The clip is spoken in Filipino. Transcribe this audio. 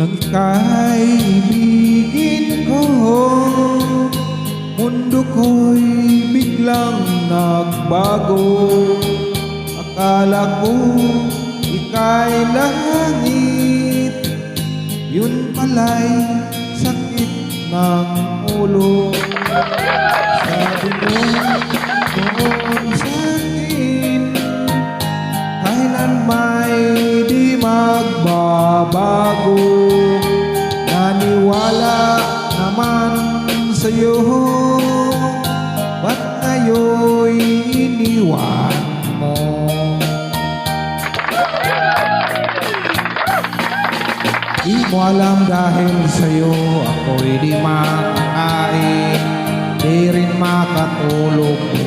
nang ika'y ibigin ko. Mundo ko'y biglang nagbago. Akala ko ika'y langit, yun pala'y sakit ng ulo. Sabi mo noon sa'kin, kailan may di magbabago. Naniwala naman sa'yo, ba't ngayon'y iniwan mo? Di mo alam dahil sa'yo ako'y di makakain, di rin makatulog.